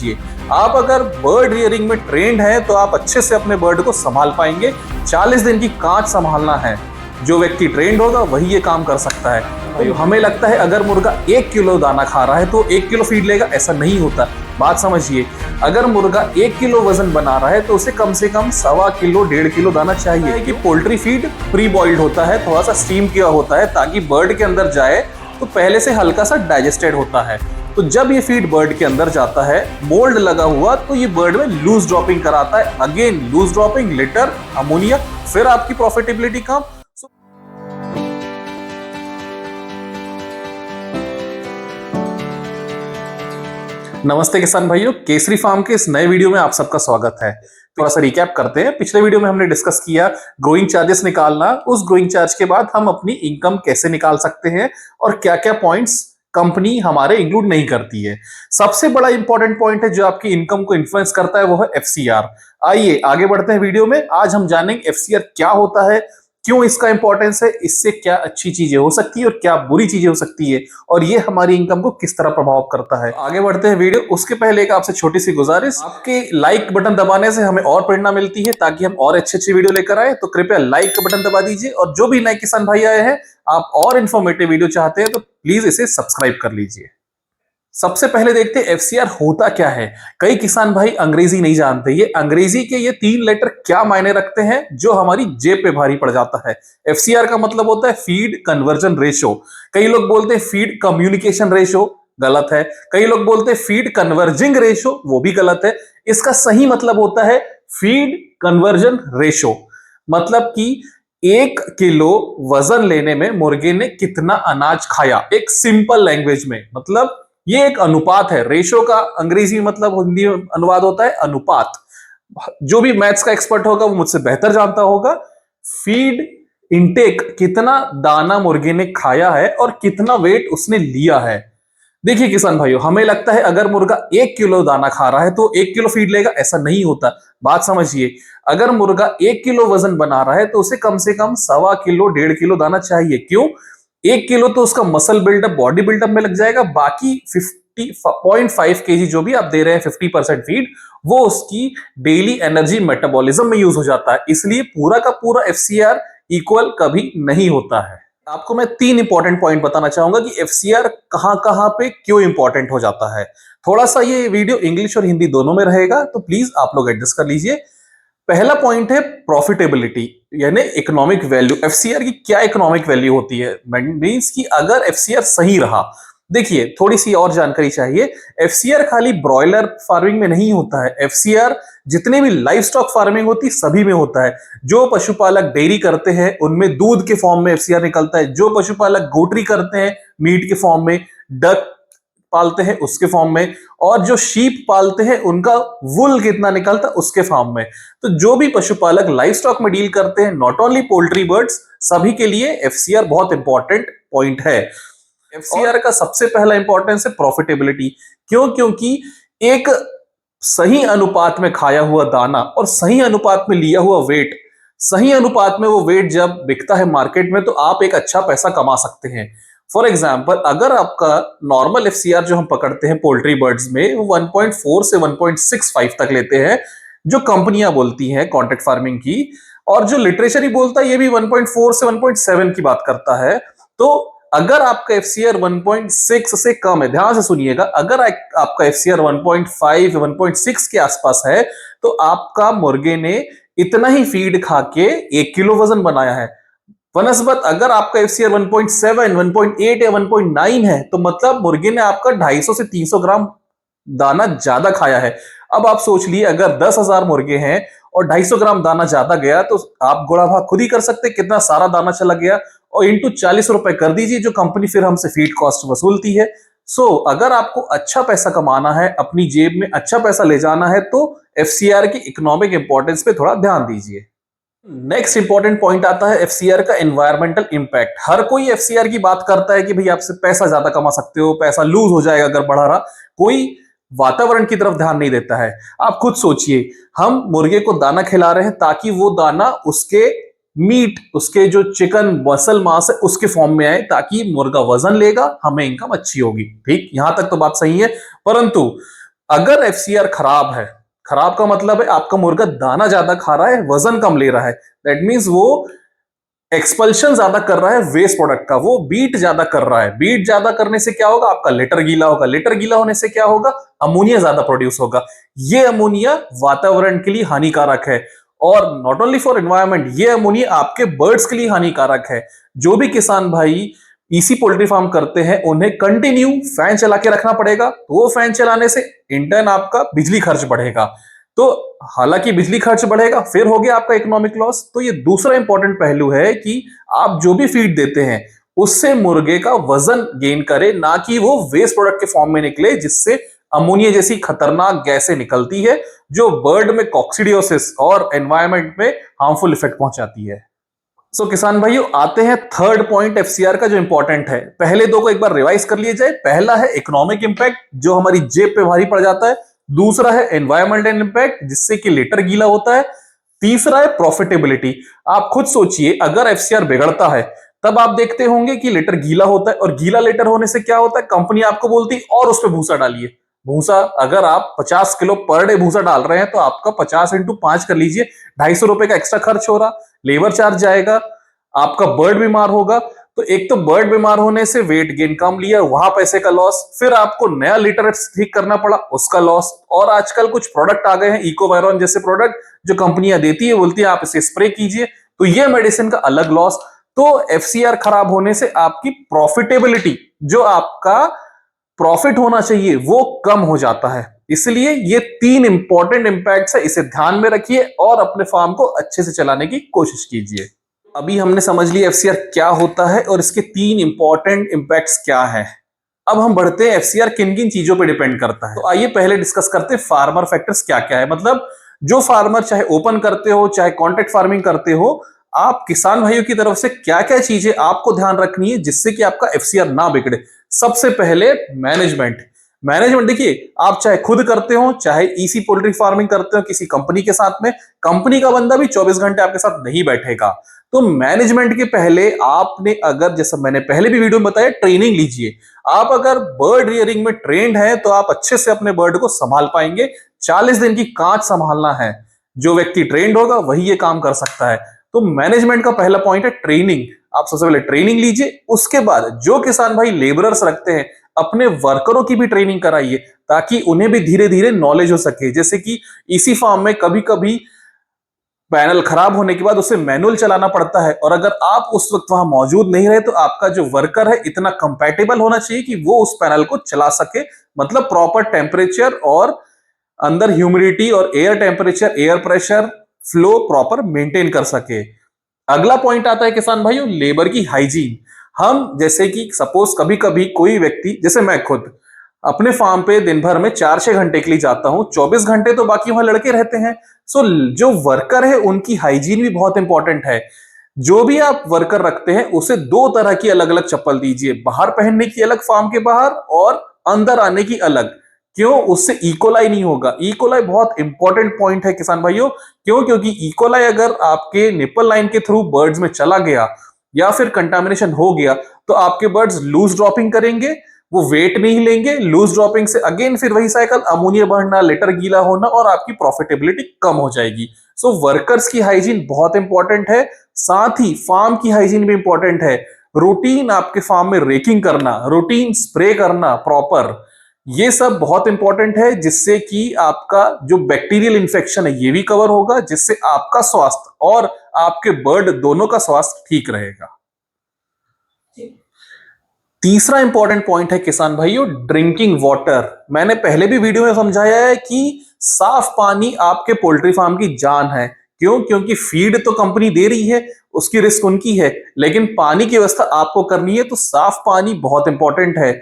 कीजिए। आप अगर बर्ड रियरिंग में ट्रेंड हैं तो आप अच्छे से अपने बर्ड को संभाल पाएंगे। 40 दिन की कांच संभालना है, जो व्यक्ति ट्रेंड होगा वही ये काम कर सकता है। तो हमें लगता है अगर मुर्गा 1 किलो दाना खा रहा है तो 1 किलो फीड लेगा, ऐसा नहीं होता। बात समझिए, अगर मुर्गा 1 किलो वजन बना रहा है तो उसे कम से कम 1.25 किलो 1.5 किलो दाना चाहिए। कि पोल्ट्री फीड प्री बॉइल्ड होता है, थोड़ा सा स्टीम किया होता है ताकि बर्ड के अंदर जाए तो पहले से हल्का सा डाइजेस्टेड होता है। तो जब ये फीड बर्ड के अंदर जाता है मोल्ड लगा हुआ, तो ये बर्ड में लूज ड्रॉपिंग कराता है। Again loose dropping, litter, ammonia, फिर आपकी प्रॉफिटेबिलिटी कम। नमस्ते किसान भाइयों, केसरी फार्म के इस नए वीडियो में आप सबका स्वागत है। थोड़ा सा रिकैप करते हैं। पिछले वीडियो में हमने डिस्कस किया ग्रोइंग चार्जेस निकालना, उस ग्रोइंग चार्ज के बाद हम अपनी इनकम कैसे निकाल सकते हैं और क्या क्या पॉइंट्स कंपनी हमारे इंक्लूड नहीं करती है। सबसे बड़ा इंपॉर्टेंट पॉइंट है जो आपकी इनकम को इन्फ्लुएंस करता है, वो है एफसीआर। आइए आगे बढ़ते हैं वीडियो में। आज हम जानेंगे एफसीआर क्या होता है, क्यों इसका इंपॉर्टेंस है, इससे क्या अच्छी चीजें हो सकती है और क्या बुरी चीजें हो सकती है, और ये हमारी इनकम को किस तरह प्रभाव करता है। आगे बढ़ते हैं वीडियो। उसके पहले एक आपसे छोटी सी गुजारिश, आपके लाइक बटन दबाने से हमें और प्रेरणा मिलती है ताकि हम और अच्छी वीडियो लेकर आए। तो कृपया लाइक का बटन दबा दीजिए, और जो भी नए किसान भाई आए हैं, आप और इन्फॉर्मेटिव वीडियो चाहते हैं तो प्लीज इसे सब्सक्राइब कर लीजिए। सबसे पहले देखते हैं एफसीआर होता क्या है। कई किसान भाई अंग्रेजी नहीं जानते। ये अंग्रेजी के ये 3 लेटर क्या मायने रखते हैं जो हमारी जेब पे भारी पड़ जाता है। एफसीआर का मतलब होता है फीड कन्वर्जन रेशो। कई लोग बोलते हैं फीड कम्युनिकेशन रेशो, गलत है। कई लोग बोलते हैं फीड कन्वर्जिंग रेशो, वो भी गलत है। इसका सही मतलब होता है फीड कन्वर्जन रेशो। मतलब कि 1 किलो वजन लेने में मुर्गे ने कितना अनाज खाया। एक सिंपल लैंग्वेज में मतलब ये एक अनुपात है। रेशो का अंग्रेजी में मतलब हिंदी में अनुवाद होता है अनुपात। जो भी मैथ्स का एक्सपर्ट होगा वो मुझसे बेहतर जानता होगा। फीड इनटेक, कितना दाना मुर्गे ने खाया है और कितना वेट उसने लिया है। देखिए किसान भाइयों, हमें लगता है अगर मुर्गा 1 किलो दाना खा रहा है तो 1 किलो फीड लेगा, ऐसा नहीं होता। बात समझिए, अगर मुर्गा 1 किलो वजन बना रहा है तो उसे कम से कम 1.25 किलो 1.5 किलो दाना चाहिए। क्यों? 1 किलो तो उसका मसल बिल्डअप, बॉडी बिल्डअप में लग जाएगा। बाकी 50.5 केजी जो भी आप दे रहे हैं, 50% फीड, वो उसकी डेली एनर्जी मेटाबॉलिज्म में यूज हो जाता है। इसलिए पूरा का पूरा एफसीआर इक्वल कभी नहीं होता है। आपको मैं 3 इंपॉर्टेंट पॉइंट बताना चाहूंगा कि एफसीआर कहां पे क्यों इंपॉर्टेंट हो जाता है। थोड़ा सा ये वीडियो इंग्लिश और हिंदी दोनों में रहेगा, तो प्लीज आप लोग एडजस्ट कर लीजिए। पहला पॉइंट है प्रॉफिटेबिलिटी, यानी इकोनॉमिक वैल्यू। एफसीआर की क्या इकोनॉमिक वैल्यू होती है? मींस कि अगर एफसीआर सही रहा। देखिए, थोड़ी सी और जानकारी चाहिए। एफसीआर खाली ब्रॉयलर फार्मिंग में नहीं होता है। एफसीआर जितने भी लाइव स्टॉक फार्मिंग होती सभी में होता है। जो पशुपालक डेयरी करते हैं उनमें दूध के फॉर्म में एफसीआर निकलता है। जो पशुपालक गोट्री करते हैं मीट के फॉर्म में, डक पालते हैं उसके फॉर्म में, और जो शीप पालते हैं उनका वुल कितना निकलता है उसके फॉर्म में। तो जो भी पशुपालक लाइव स्टॉक में डील करते हैं, नॉट ओनली पोल्ट्री बर्ड्स, सभी के लिए एफसीआर बहुत इंपॉर्टेंट पॉइंट है। एफसीआर का सबसे पहला इंपॉर्टेंस है प्रॉफिटेबिलिटी। क्यों? क्योंकि एक सही अनुपात में खाया हुआ दाना और सही अनुपात में लिया हुआ वेट, सही अनुपात में वो वेट जब बिकता है मार्केट में तो आप एक अच्छा पैसा कमा सकते हैं। फॉर एग्जाम्पल, अगर आपका नॉर्मल एफसीआर जो हम पकड़ते हैं पोल्ट्री बर्ड्स में, वो 1.4 से 1.65 तक लेते हैं, जो कंपनियां बोलती हैं कॉन्ट्रैक्ट फार्मिंग की, और जो लिटरेचर ही बोलता है ये भी 1.4 से 1.7 की बात करता है। तो अगर आपका एफसीआर 1.6 से कम है, ध्यान से सुनिएगा, अगर आपका एफसीआर 1.5 1.6 के आसपास है तो आपका मुर्गे ने इतना ही फीड खा के 1 किलो वजन बनाया है। वनस्बत अगर आपका एफसीआर 1.7, 1.8 या 1.9 है तो मतलब मुर्गे ने आपका 250 से 300 ग्राम दाना ज्यादा खाया है। अब आप सोच लिए, अगर 10,000 मुर्गे हैं और 250 ग्राम दाना ज्यादा गया तो आप गुणा भाग खुद ही कर सकते हैं कितना सारा दाना चला गया, और इंटू 40 रुपए कर दीजिए जो कंपनी फिर हमसे फीड कॉस्ट वसूलती है। अगर आपको अच्छा पैसा कमाना है, अपनी जेब में अच्छा पैसा ले जाना है, तो एफसीआर की इकोनॉमिक इंपॉर्टेंस पे थोड़ा ध्यान दीजिए। नेक्स्ट इंपॉर्टेंट पॉइंट आता है एफसीआर का एनवायरमेंटल इंपैक्ट। हर कोई एफसीआर की बात करता है कि भाई आपसे पैसा ज्यादा कमा सकते हो, पैसा लूज हो जाएगा अगर बढ़ा रहा। कोई वातावरण की तरफ ध्यान नहीं देता है। आप खुद सोचिए, हम मुर्गे को दाना खिला रहे हैं ताकि वो दाना उसके मीट, उसके जो चिकन मसल मांस है उसके फॉर्म में आए, ताकि मुर्गा वजन लेगा, हमें इनकम अच्छी होगी। ठीक, यहां तक तो बात सही है। परंतु अगर एफसीआर खराब है, खराब का मतलब है आपका मुर्गा दाना ज्यादा खा रहा है, वजन कम ले रहा है, दैट मीन्स वो एक्सपल्शन ज्यादा कर रहा है वेस्ट प्रोडक्ट का, वो बीट ज्यादा कर रहा है। बीट ज्यादा करने से क्या होगा, आपका लेटर गीला होगा, लेटर गीला होने से क्या होगा, अमोनिया ज्यादा प्रोड्यूस होगा। ये अमोनिया वातावरण के लिए हानिकारक है, और नॉट ओनली फॉर एनवायरमेंट, ये अमोनिया आपके बर्ड्स के लिए हानिकारक है। जो भी किसान भाई ईसी पोल्ट्री फार्म करते हैं उन्हें कंटिन्यू फैन चला के रखना पड़ेगा, तो वो फैन चलाने से इंटर्न आपका बिजली खर्च बढ़ेगा। तो हालांकि बिजली खर्च बढ़ेगा, फिर हो गया आपका इकोनॉमिक लॉस। तो ये दूसरा इंपॉर्टेंट पहलू है कि आप जो भी फीड देते हैं उससे मुर्गे का वजन गेन करे, ना कि वो वेस्ट प्रोडक्ट के फॉर्म में निकले, जिससे अमोनिया जैसी खतरनाक गैसें निकलती है जो बर्ड में कॉक्सिडियोसिस और एनवायरमेंट में हार्मफुल इफेक्ट पहुंचाती है। सो किसान भाइयों, आते हैं थर्ड पॉइंट एफसीआर का जो इंपॉर्टेंट है। पहले दो को एक बार रिवाइज कर लिए जाए। पहला है इकोनॉमिक इंपैक्ट, जो हमारी जेब पे भारी पड़ जाता है। दूसरा है एनवायरमेंटल इंपैक्ट, जिससे कि लेटर गीला होता है। तीसरा है प्रॉफिटेबिलिटी। आप खुद सोचिए, अगर एफसीआर बिगड़ता है तब आप देखते होंगे कि लेटर गीला होता है, और गीला लेटर होने से क्या होता है, कंपनी आपको बोलती है और उस पर भूसा डालिए। भूसा, अगर आप 50 किलो पर डे भूसा डाल रहे हैं तो आपका 50 इंटू 5 कर लीजिए, ₹250 का एक्स्ट्रा खर्च हो रहा, लेबर चार्ज जाएगा, आपका बर्ड बीमार होगा। तो एक तो बर्ड बीमार होने से वेट गेन कम लिया, वहां पैसे का लॉस, फिर आपको नया लिटर ठीक करना पड़ा, उसका लॉस। और आजकल कुछ प्रोडक्ट आ गए हैं इकोवायरॉन जैसे प्रोडक्ट, जो कंपनियां देती है, बोलती है आप इसे स्प्रे कीजिए, तो ये मेडिसिन का अलग लॉस। तो एफसीआर खराब होने से आपकी प्रॉफिटेबिलिटी, जो आपका प्रॉफिट होना चाहिए, वो कम हो जाता है। इसलिए ये तीन इंपॉर्टेंट इंपैक्ट्स है, इसे ध्यान में रखिए और अपने फार्म को अच्छे से चलाने की कोशिश कीजिए। अभी हमने समझ लिया एफसीआर क्या होता है और इसके तीन इंपॉर्टेंट इंपैक्ट्स क्या है। अब हम बढ़ते हैं एफसीआर किन किन चीजों पे डिपेंड करता है। तो आइए पहले डिस्कस करते हैं फार्मर फैक्टर्स क्या क्या है। मतलब जो फार्मर चाहे ओपन करते हो चाहे कॉन्ट्रैक्ट फार्मिंग करते हो, आप किसान भाइयों की तरफ से क्या क्या चीजें आपको ध्यान रखनी है जिससे कि आपका एफसीआर ना बिगड़े। सबसे पहले मैनेजमेंट। मैनेजमेंट देखिए, आप चाहे खुद करते हो चाहे ईसी पोल्ट्री फार्मिंग करते हो किसी कंपनी के साथ में, कंपनी का बंदा भी 24 घंटे आपके साथ नहीं बैठेगा। तो मैनेजमेंट के पहले आपने, अगर जैसा मैंने पहले भी वीडियो में बताया, ट्रेनिंग लीजिए। आप अगर बर्ड रियरिंग में ट्रेंड हैं तो आप अच्छे से अपने बर्ड को संभाल पाएंगे। 40 दिन की कांच संभालना है, जो व्यक्ति ट्रेंड होगा वही ये काम कर सकता है। तो मैनेजमेंट का पहला पॉइंट है ट्रेनिंग। आप सबसे पहले ट्रेनिंग लीजिए, उसके बाद जो किसान भाई लेबरर्स रखते हैं अपने वर्करों की भी ट्रेनिंग कराइए, ताकि उन्हें भी धीरे धीरे नॉलेज हो सके। जैसे कि इसी फार्म में कभी कभी पैनल खराब होने के बाद उसे मैनुअल चलाना पड़ता है, और अगर आप उस वक्त वहां मौजूद नहीं रहे तो आपका जो वर्कर है इतना कंपैटिबल होना चाहिए कि वो उस पैनल को चला सके। मतलब प्रॉपर टेम्परेचर और अंदर ह्यूमिडिटी और air temperature, air pressure flow proper maintain कर सके। अगला पॉइंट आता है किसान भाइयों, लेबर की हाइजीन। हम जैसे कि सपोज कभी कभी कोई व्यक्ति, जैसे मैं खुद अपने फार्म पे दिन भर में 4-6 घंटे के लिए जाता हूं, 24 घंटे तो बाकी वहां लड़के रहते हैं। सो जो वर्कर है उनकी हाइजीन भी बहुत इंपॉर्टेंट है। जो भी आप वर्कर रखते हैं उसे 2 तरह की अलग अलग चप्पल दीजिए, बाहर पहनने की अलग फार्म के बाहर और अंदर आने की अलग। क्यों? उससे इकोलाई नहीं होगा। इकोलाई बहुत इंपॉर्टेंट पॉइंट है किसान भाइयों। क्यों? क्योंकि इकोलाई अगर आपके निपल लाइन के थ्रू बर्ड्स में चला गया या फिर कंटामिनेशन हो गया तो आपके बर्ड्स लूज ड्रॉपिंग करेंगे, वो वेट नहीं लेंगे। लूज ड्रॉपिंग से अगेन फिर वही साइकिल, अमोनिया बढ़ना, लेटर गीला होना, और आपकी प्रॉफिटेबिलिटी कम हो जाएगी। सो वर्कर्स की हाइजीन बहुत इंपॉर्टेंट है, साथ ही फार्म की हाइजीन भी इंपॉर्टेंट है। रूटीन आपके फार्म में रेकिंग करना, रूटीन स्प्रे करना प्रॉपर, ये सब बहुत इंपॉर्टेंट है, जिससे कि आपका जो बैक्टीरियल इन्फेक्शन है ये भी कवर होगा, जिससे आपका स्वास्थ्य और आपके बर्ड दोनों का स्वास्थ्य ठीक रहेगा। तीसरा इंपॉर्टेंट पॉइंट है किसान भाइयों, ड्रिंकिंग वाटर। मैंने पहले भी वीडियो में समझाया है कि साफ पानी आपके पोल्ट्री फार्म की जान है। क्यों? क्योंकि फीड तो कंपनी दे रही है, उसकी रिस्क उनकी है, लेकिन पानी की व्यवस्था आपको करनी है। तो साफ पानी बहुत इंपॉर्टेंट है।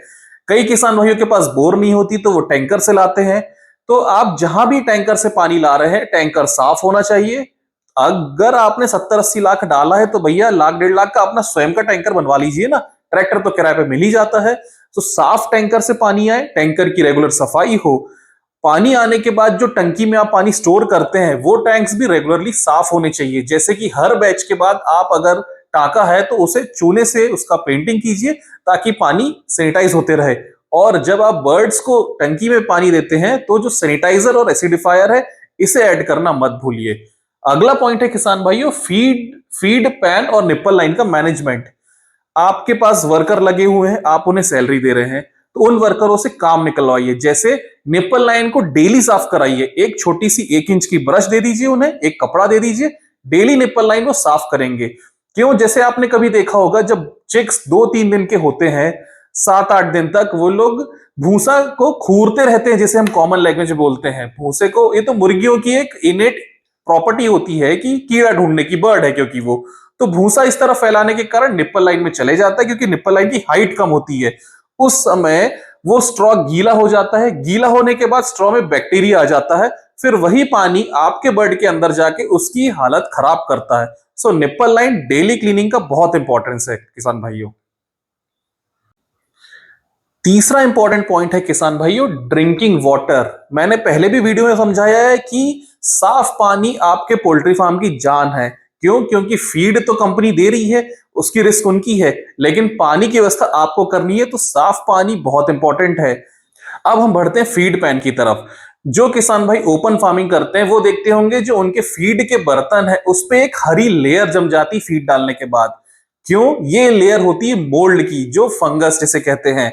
कई किसान भाइयों के पास बोर नहीं होती तो वो टैंकर से लाते हैं। तो आप जहां भी टैंकर से पानी ला रहे हैं, टैंकर साफ होना चाहिए। अगर आपने 70-80 लाख डाला है तो भैया 1-1.5 लाख का अपना स्वयं का टैंकर बनवा लीजिए ना, ट्रैक्टर तो किराए पे मिल ही जाता है। तो साफ टैंकर से पानी आए, टैंकर की रेगुलर सफाई हो। पानी आने के बाद जो टंकी में आप पानी स्टोर करते हैं वो टैंक्स भी रेगुलरली साफ होने चाहिए। जैसे कि हर बैच के बाद आप अगर टाका है तो उसे चूने से उसका पेंटिंग कीजिए, ताकि पानी सैनिटाइज होते रहे। और जब आप बर्ड्स को टंकी में पानी देते हैं तो जो सैनिटाइजर और एसिडिफायर है इसे ऐड करना मत भूलिए। अगला पॉइंट है किसान भाइयों, फीड पैन और निप्पल लाइन का मैनेजमेंट। आपके पास वर्कर लगे हुए हैं, आप उन्हें सैलरी दे रहे हैं, तो उन वर्करों से काम निकलवाइए। जैसे निप्पल लाइन को डेली साफ कराइए, एक छोटी सी 1 इंच की ब्रश दे दीजिए, उन्हें एक कपड़ा दे दीजिए, डेली निप्पल लाइन को साफ करेंगे। क्यों? जैसे आपने कभी देखा होगा जब चिक्स 2-3 दिन के होते हैं, 7-8 दिन तक वो लोग भूसा को खूरते रहते हैं, जिसे हम कॉमन लैंग्वेज में बोलते हैं भूसे को। ये तो मुर्गियों की एक इनेट प्रॉपर्टी होती है कि कीड़ा ढूंढने की, बर्ड है क्योंकि वो, तो भूसा इस तरह फैलाने के कारण निप्पल लाइन में चले जाता है, क्योंकि निप्पल लाइन की हाइट कम होती है। उस समय वो स्ट्रॉ गीला हो जाता है, गीला होने के बाद स्ट्रॉ में बैक्टीरिया आ जाता है, फिर वही पानी आपके बर्ड के अंदर जाके उसकी हालत खराब करता है। सो निप्पल लाइन डेली क्लीनिंग का बहुत इंपॉर्टेंस है किसान भाइयों। तीसरा इंपॉर्टेंट पॉइंट है किसान भाइयों, ड्रिंकिंग वाटर। मैंने पहले भी वीडियो में समझाया है कि साफ पानी आपके पोल्ट्री फार्म की जान है। क्यों? क्योंकि फीड तो कंपनी दे रही है, उसकी रिस्क उनकी है, लेकिन पानी की व्यवस्था आपको करनी है, तो साफ पानी बहुत इंपॉर्टेंट है। अब हम बढ़ते हैं फीड पैन की तरफ। जो किसान भाई ओपन फार्मिंग करते हैं वो देखते होंगे जो उनके फीड के बर्तन है उस पे एक हरी लेयर जम जाती फीड डालने के बाद। क्यों? ये लेयर होती है मोल्ड की, जो फंगस जिसे कहते हैं।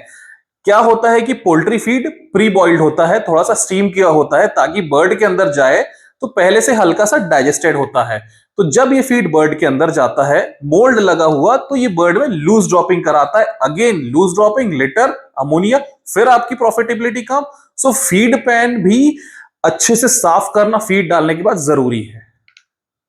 क्या होता है कि पोल्ट्री फीड प्री बॉइल्ड होता है, थोड़ा सा स्टीम किया होता है ताकि बर्ड के अंदर जाए, तो पहले से हल्का सा डाइजेस्टेड होता है। तो जब ये फीड बर्ड के अंदर जाता है मोल्ड लगा हुआ, तो ये बर्ड में लूज ड्रॉपिंग कराता है। Again loose dropping, litter, ammonia, फिर आपकी प्रॉफिटेबिलिटी कम। सो फीड पैन भी अच्छे से साफ करना फीड डालने के बाद जरूरी है।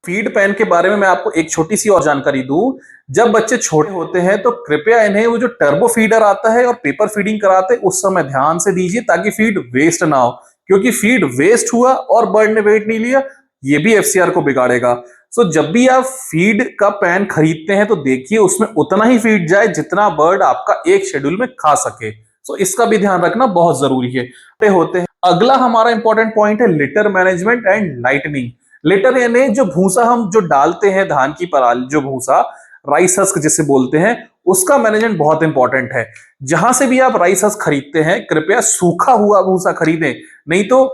फीड पैन के बारे में मैं आपको एक छोटी सी और जानकारी दूं। जब बच्चे छोटे होते हैं तो कृपया इन्हें वो जो टर्बो फीडर आता है और पेपर फीडिंग कराते हैं उस समय ध्यान से दीजिए, ताकि फीड वेस्ट ना हो। क्योंकि फीड वेस्ट हुआ और बर्ड ने वेट नहीं लिया, ये भी एफसीआर को बिगाड़ेगा। सो जब भी आप फीड का पैन खरीदते हैं तो देखिए उसमें उतना ही फीड जाए जितना बर्ड आपका एक शेड्यूल में खा सके। सो इसका भी ध्यान रखना बहुत जरूरी है। होते हैं अगला हमारा इंपॉर्टेंट पॉइंट है litre management and lightning. Litre यानी जो भूसा हम जो डालते हैं, धान की पराली, जो भूसा राइस हस्क जिसे बोलते हैं, उसका मैनेजमेंट बहुत इंपॉर्टेंट है। जहां से भी आप राइस हस्क खरीदते हैं कृपया सूखा हुआ भूसा खरीदें, नहीं तो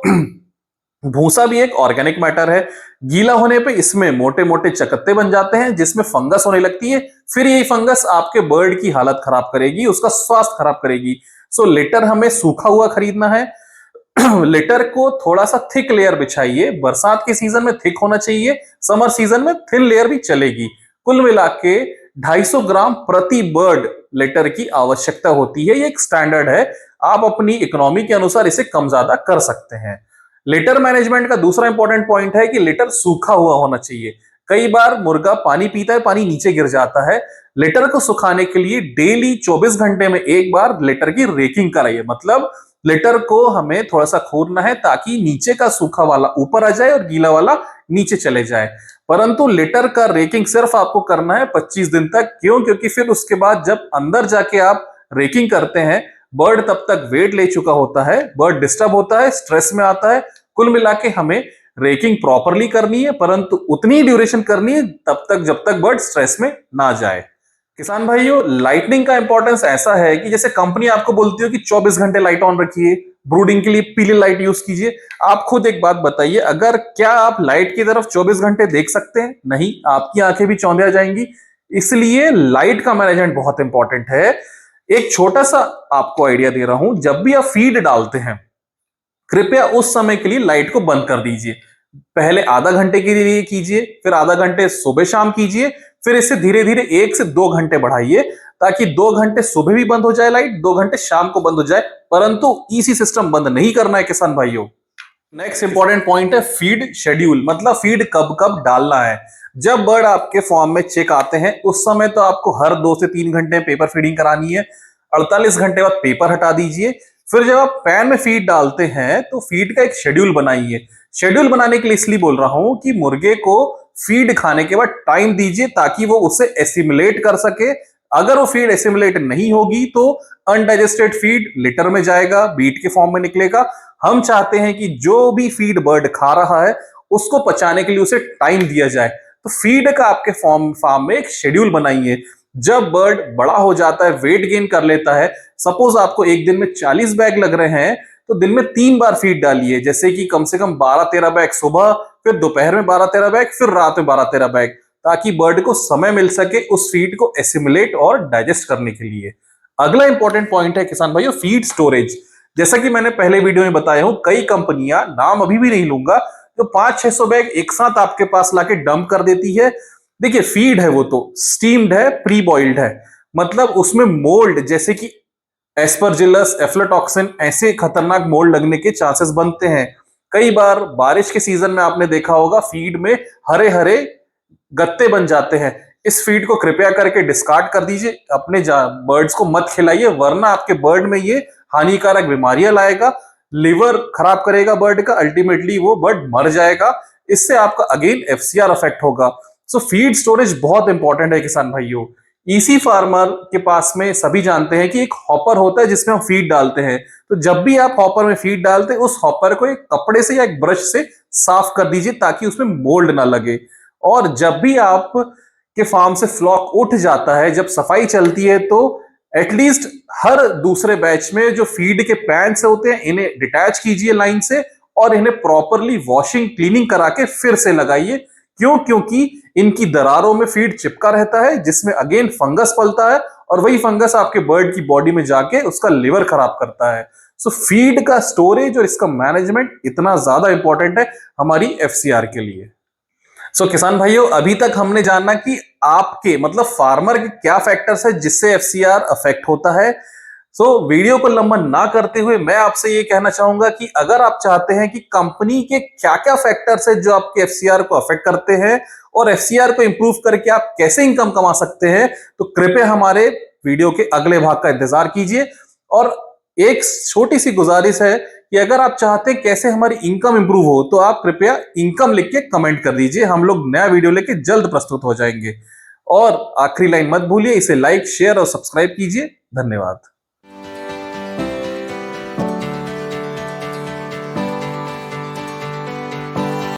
भूसा भी एक ऑर्गेनिक मैटर है। गीला होने पे इसमें मोटे मोटे चकत्ते बन जाते हैं जिसमें फंगस होने लगती है, फिर यही फंगस आपके बर्ड की हालत खराब करेगी, उसका स्वास्थ्य खराब करेगी। सो लेटर हमें सूखा हुआ खरीदना है। लेटर को थोड़ा सा थिक लेयर बिछाइए, बरसात के सीजन में थिक होना चाहिए, समर सीजन में थिन लेयर भी चलेगी। कुल मिला के 250 ग्राम प्रति बर्ड लेटर की आवश्यकता होती है, ये एक स्टैंडर्ड है। आप अपनी इकोनॉमी के अनुसार इसे कम ज्यादा कर सकते हैं। लेटर मैनेजमेंट का दूसरा इंपॉर्टेंट पॉइंट है कि लेटर सूखा हुआ होना चाहिए। कई बार मुर्गा पानी पीता है, पानी नीचे गिर जाता है। लेटर को सुखाने के लिए डेली 24 घंटे में एक बार लेटर की रेकिंग कराइए। मतलब लेटर को हमें थोड़ा सा खोदना है ताकि नीचे का सूखा वाला ऊपर आ जाए और गीला वाला नीचे चले जाए। परंतु लेटर का रेकिंग सिर्फ आपको करना है 25 दिन तक। क्यों? क्योंकि फिर उसके बाद जब अंदर जाके आप रेकिंग करते हैं, बर्ड तब तक वेट ले चुका होता है, बर्ड डिस्टर्ब होता है, स्ट्रेस में आता है। कुल मिला के हमें रेकिंग प्रॉपरली करनी है, परंतु उतनी ड्यूरेशन करनी है तब तक जब तक बर्ड स्ट्रेस में ना जाए। किसान भाइयों, लाइटनिंग का इंपॉर्टेंस ऐसा है कि जैसे कंपनी आपको बोलती हो कि 24 घंटे लाइट ऑन रखिए, ब्रूडिंग के लिए पीली लाइट यूज कीजिए। आप खुद एक बात बताइए, अगर क्या आप लाइट की तरफ 24 घंटे देख सकते हैं? नहीं, आपकी आंखें भी चौंधिया जाएंगी। इसलिए लाइट का मैनेजमेंट बहुत इंपॉर्टेंट है। एक छोटा सा आपको आइडिया दे रहा हूं, जब भी आप फीड डालते हैं कृपया उस समय के लिए लाइट को बंद कर दीजिए। पहले आधा घंटे के लिए कीजिए, फिर आधा घंटे सुबह शाम कीजिए, फिर इसे धीरे धीरे 1 से 2 घंटे बढ़ाइए, ताकि 2 घंटे सुबह भी बंद हो जाए लाइट, 2 घंटे शाम को बंद हो जाए। परंतु इसी सिस्टम बंद नहीं करना है किसान भाइयों। नेक्स्ट इंपॉर्टेंट पॉइंट है फीड शेड्यूल, मतलब फीड कब कब डालना है। जब बर्ड आपके फॉर्म में चेक आते हैं उस समय तो आपको हर 2 से 3 घंटे पेपर फीडिंग करानी है। 48 घंटे बाद पेपर हटा दीजिए। फिर जब आप पैन में फीड डालते हैं तो फीड का एक शेड्यूल बनाइए। शेड्यूल बनाने के लिए इसलिए बोल रहा हूं कि मुर्गे को फीड खाने के बाद टाइम दीजिए ताकि वो उसे एसिमुलेट कर सके। अगर वो फीड एसिमुलेट नहीं होगी तो अनडाइजेस्टेड फीड लिटर में जाएगा, बीट के फॉर्म में निकलेगा। हम चाहते हैं कि जो भी फीड बर्ड खा रहा है उसको पचाने के लिए उसे टाइम दिया जाए। तो फीड का आपके फार्म में एक शेड्यूल बनाइए। जब बर्ड बड़ा हो जाता है, वेट गेन कर लेता है, सपोज आपको एक दिन में 40 बैग लग रहे हैं, तो दिन में 3 बार फीड डालिए, जैसे कि कम से कम 12-13 बैग सुबह, फिर दोपहर में 12-13 बैग, फिर रात में 12-13 बैग, ताकि बर्ड को समय मिल सके उस फीड को एसिमुलेट और डाइजेस्ट करने के लिए। अगला इंपॉर्टेंट पॉइंट है किसान भाइयों, फीड स्टोरेज। जैसा कि मैंने पहले वीडियो में बताया हूं, कई कंपनियां, नाम अभी भी नहीं लूंगा, जो 500-600 बैग एक साथ आपके पास लाके डंप कर देती है। देखिए, फीड है वो तो स्टीम्ड है, प्री बॉइल्ड है, मतलब उसमें मोल्ड जैसे कि एस्परजिलस, एफ्लाटॉक्सिन, ऐसे खतरनाक मोल्ड लगने के चांसेस बनते हैं। कई बार बारिश के सीजन में आपने देखा होगा, फीड में हरे हरे गत्ते बन जाते हैं। इस फीड को कृपया करके डिस्कार्ड कर दीजिए, अपने बर्ड्स को मत खिलाइए, वरना आपके बर्ड में ये हानिकारक बीमारियां लाएगा, लिवर खराब करेगा बर्ड का, अल्टीमेटली वो बर्ड मर जाएगा। इससे आपका अगेन एफसीआर अफेक्ट होगा। सो फीड स्टोरेज बहुत इंपॉर्टेंट है किसान भाइयों। ईसी फार्मर के पास में सभी जानते हैं कि एक हॉपर होता है जिसमें हम फीड डालते हैं। तो जब भी आप हॉपर में फीड डालते हैं, उस हॉपर को एक कपड़े से या एक ब्रश से साफ कर दीजिए, ताकि उसमें मोल्ड ना लगे। और जब भी आप के फार्म से फ्लॉक उठ जाता है, जब सफाई चलती है, तो एटलीस्ट हर दूसरे बैच में जो फीड के पैंट्स होते हैं, इन्हें डिटैच कीजिए लाइन से, और इन्हें प्रॉपरली वॉशिंग क्लीनिंग करा के फिर से लगाइए। क्यों? क्योंकि इनकी दरारों में फीड चिपका रहता है, जिसमें अगेन फंगस पलता है, और वही फंगस आपके बर्ड की बॉडी में जाके उसका लिवर खराब करता है। सो फीड का स्टोरेज और इसका मैनेजमेंट इतना ज्यादा इंपॉर्टेंट है हमारी एफसीआर के लिए। सो किसान भाइयों, अभी तक हमने जाना कि आपके मतलब फार्मर के क्या फैक्टर्स है जिससे एफसीआर अफेक्ट होता है। वीडियो को लंबा ना करते हुए मैं आपसे ये कहना चाहूंगा कि अगर आप चाहते हैं कि कंपनी के क्या क्या फैक्टर्स है जो आपके एफसीआर को अफेक्ट करते हैं, और एफसीआर को इंप्रूव करके आप कैसे इनकम कमा सकते हैं, तो कृपया हमारे वीडियो के अगले भाग का इंतजार कीजिए। और एक छोटी सी गुजारिश है कि अगर आप चाहते हैं कैसे हमारी इनकम इंप्रूव हो, तो आप कृपया इनकम लिख के कमेंट कर दीजिए, हम लोग नया वीडियो लेके जल्द प्रस्तुत हो जाएंगे। और आखिरी लाइन मत भूलिए, इसे लाइक, शेयर और सब्सक्राइब कीजिए। धन्यवाद।